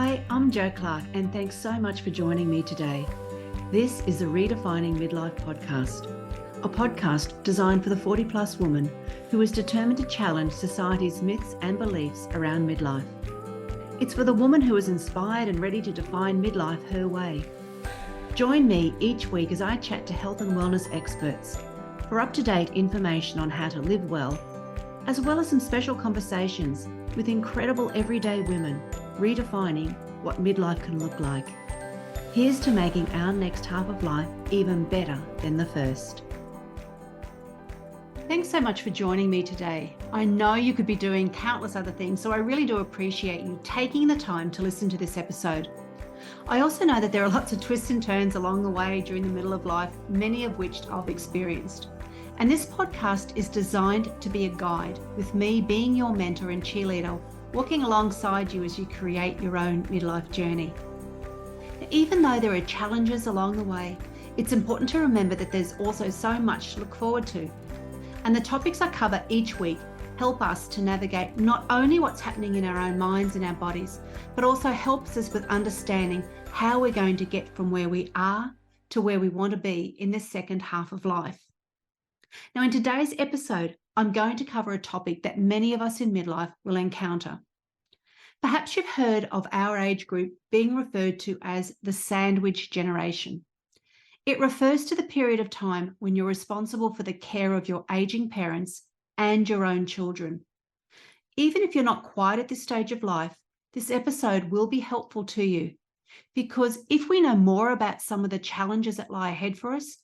Hi, I'm Jo Clark, and thanks so much for joining me today. This is the Redefining Midlife podcast, a podcast designed for the 40-plus woman who is determined to challenge society's myths and beliefs around midlife. It's for the woman who is inspired and ready to define midlife her way. Join me each week as I chat to health and wellness experts for up-to-date information on how to live well, as well as some special conversations with incredible everyday women redefining what midlife can look like. Here's to making our next half of life even better than the first. Thanks so much for joining me today. I know you could be doing countless other things, so I really do appreciate you taking the time to listen to this episode. I also know that there are lots of twists and turns along the way during the middle of life, many of which I've experienced. And this podcast is designed to be a guide, with me being your mentor and cheerleader, walking alongside you as you create your own midlife journey. Even though there are challenges along the way, it's important to remember that there's also so much to look forward to. And the topics I cover each week help us to navigate not only what's happening in our own minds and our bodies, but also helps us with understanding how we're going to get from where we are to where we want to be in the second half of life. Now, in today's episode, I'm going to cover a topic that many of us in midlife will encounter. Perhaps you've heard of our age group being referred to as the sandwich generation. It refers to the period of time when you're responsible for the care of your aging parents and your own children. Even if you're not quite at this stage of life, this episode will be helpful to you, because if we know more about some of the challenges that lie ahead for us,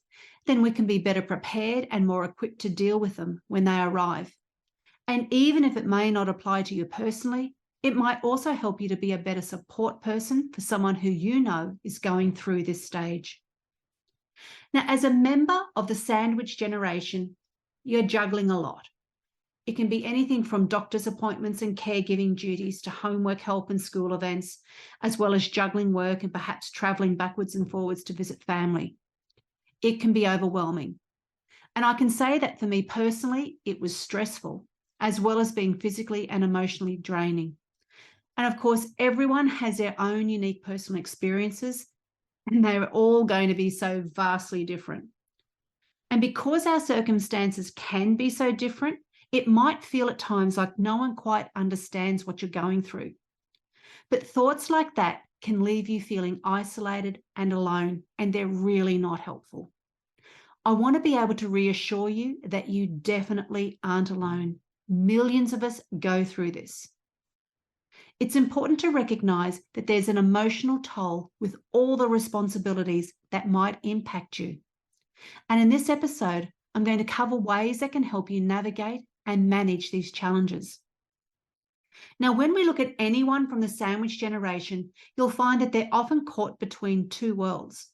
then we can be better prepared and more equipped to deal with them when they arrive. And even if it may not apply to you personally, it might also help you to be a better support person for someone who you know is going through this stage. Now, as a member of the sandwich generation, you're juggling a lot. It can be anything from doctor's appointments and caregiving duties to homework help and school events, as well as juggling work and perhaps traveling backwards and forwards to visit family. It can be overwhelming. And I can say that for me personally, it was stressful, as well as being physically and emotionally draining. And of course, everyone has their own unique personal experiences, and they're all going to be so vastly different. And because our circumstances can be so different, it might feel at times like no one quite understands what you're going through. But thoughts like that can leave you feeling isolated and alone, and they're really not helpful. I want to be able to reassure you that you definitely aren't alone. Millions of us go through this. It's important to recognize that there's an emotional toll with all the responsibilities that might impact you. And in this episode, I'm going to cover ways that can help you navigate and manage these challenges. Now, when we look at anyone from the sandwich generation, you'll find that they're often caught between two worlds.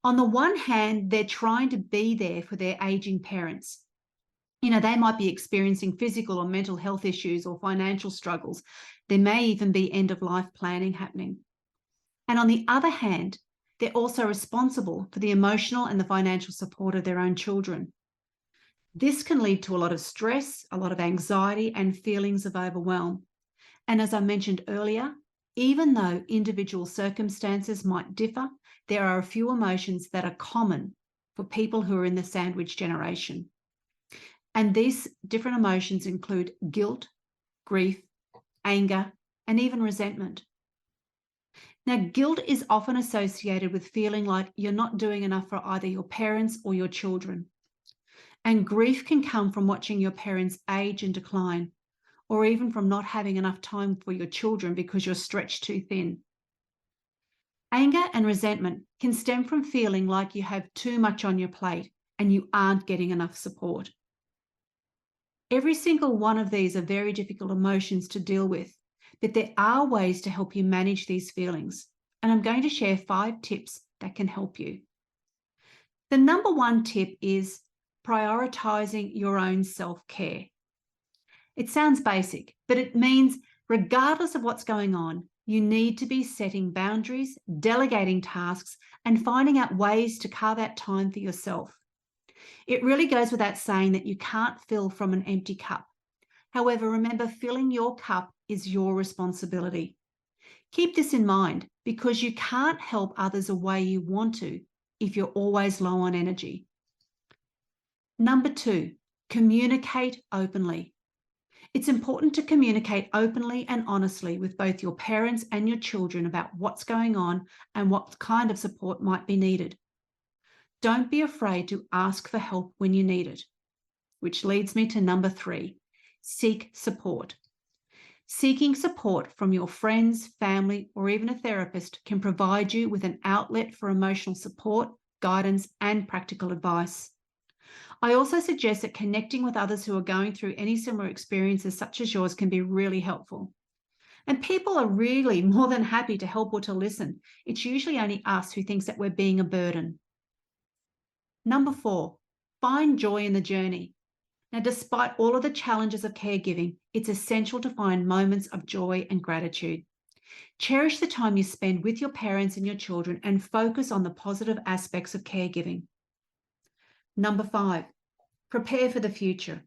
On the one hand, they're trying to be there for their aging parents. They might be experiencing physical or mental health issues or financial struggles. There may even be end-of-life planning happening. And on the other hand, they're also responsible for the emotional and the financial support of their own children. This can lead to a lot of stress, a lot of anxiety, and feelings of overwhelm. And as I mentioned earlier, even though individual circumstances might differ, there are a few emotions that are common for people who are in the sandwich generation. And these different emotions include guilt, grief, anger, and even resentment. Now, guilt is often associated with feeling like you're not doing enough for either your parents or your children. And grief can come from watching your parents age and decline, or even from not having enough time for your children because you're stretched too thin. Anger and resentment can stem from feeling like you have too much on your plate and you aren't getting enough support. Every single one of these are very difficult emotions to deal with, but there are ways to help you manage these feelings. And I'm going to share 5 tips that can help you. The number 1 tip is prioritizing your own self-care. It sounds basic, but it means regardless of what's going on, you need to be setting boundaries, delegating tasks, and finding out ways to carve out time for yourself. It really goes without saying that you can't fill from an empty cup. However, remember, filling your cup is your responsibility. Keep this in mind because you can't help others the way you want to if you're always low on energy. Number 2, communicate openly. It's important to communicate openly and honestly with both your parents and your children about what's going on and what kind of support might be needed. Don't be afraid to ask for help when you need it, which leads me to number 3, seek support. Seeking support from your friends, family, or even a therapist can provide you with an outlet for emotional support, guidance, and practical advice. I also suggest that connecting with others who are going through any similar experiences such as yours can be really helpful. And people are really more than happy to help or to listen. It's usually only us who thinks that we're being a burden. Number 4, find joy in the journey. Now, despite all of the challenges of caregiving, it's essential to find moments of joy and gratitude. Cherish the time you spend with your parents and your children and focus on the positive aspects of caregiving. Number 5, prepare for the future.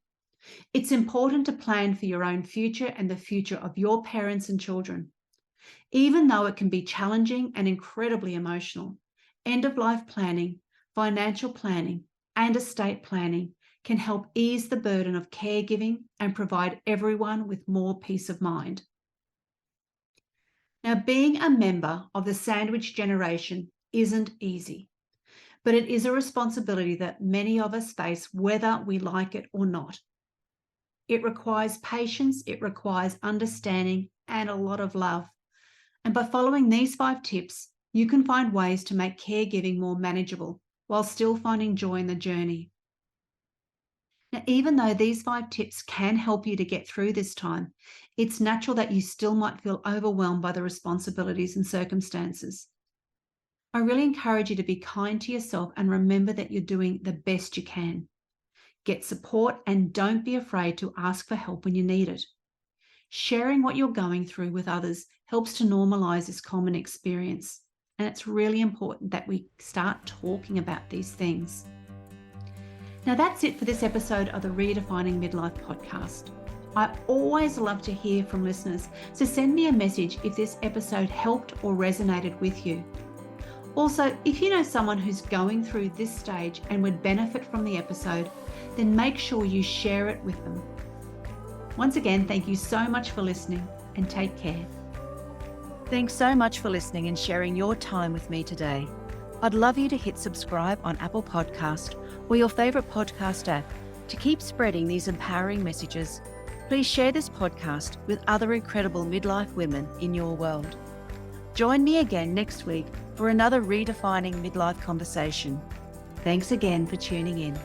It's important to plan for your own future and the future of your parents and children. Even though it can be challenging and incredibly emotional, end-of-life planning, financial planning, and estate planning can help ease the burden of caregiving and provide everyone with more peace of mind. Now, being a member of the sandwich generation isn't easy, but it is a responsibility that many of us face whether we like it or not. It requires patience, it requires understanding, and a lot of love. And by following these 5 tips, you can find ways to make caregiving more manageable while still finding joy in the journey. Now, even though these 5 tips can help you to get through this time, it's natural that you still might feel overwhelmed by the responsibilities and circumstances. I really encourage you to be kind to yourself and remember that you're doing the best you can. Get support and don't be afraid to ask for help when you need it. Sharing what you're going through with others helps to normalize this common experience. And it's really important that we start talking about these things. Now, that's it for this episode of the Redefining Midlife podcast. I always love to hear from listeners, so send me a message if this episode helped or resonated with you. Also, if you know someone who's going through this stage and would benefit from the episode, then make sure you share it with them. Once again, thank you so much for listening and take care. Thanks so much for listening and sharing your time with me today. I'd love you to hit subscribe on Apple Podcast or your favourite podcast app to keep spreading these empowering messages. Please share this podcast with other incredible midlife women in your world. Join me again next week for another Redefining Midlife conversation. Thanks again for tuning in.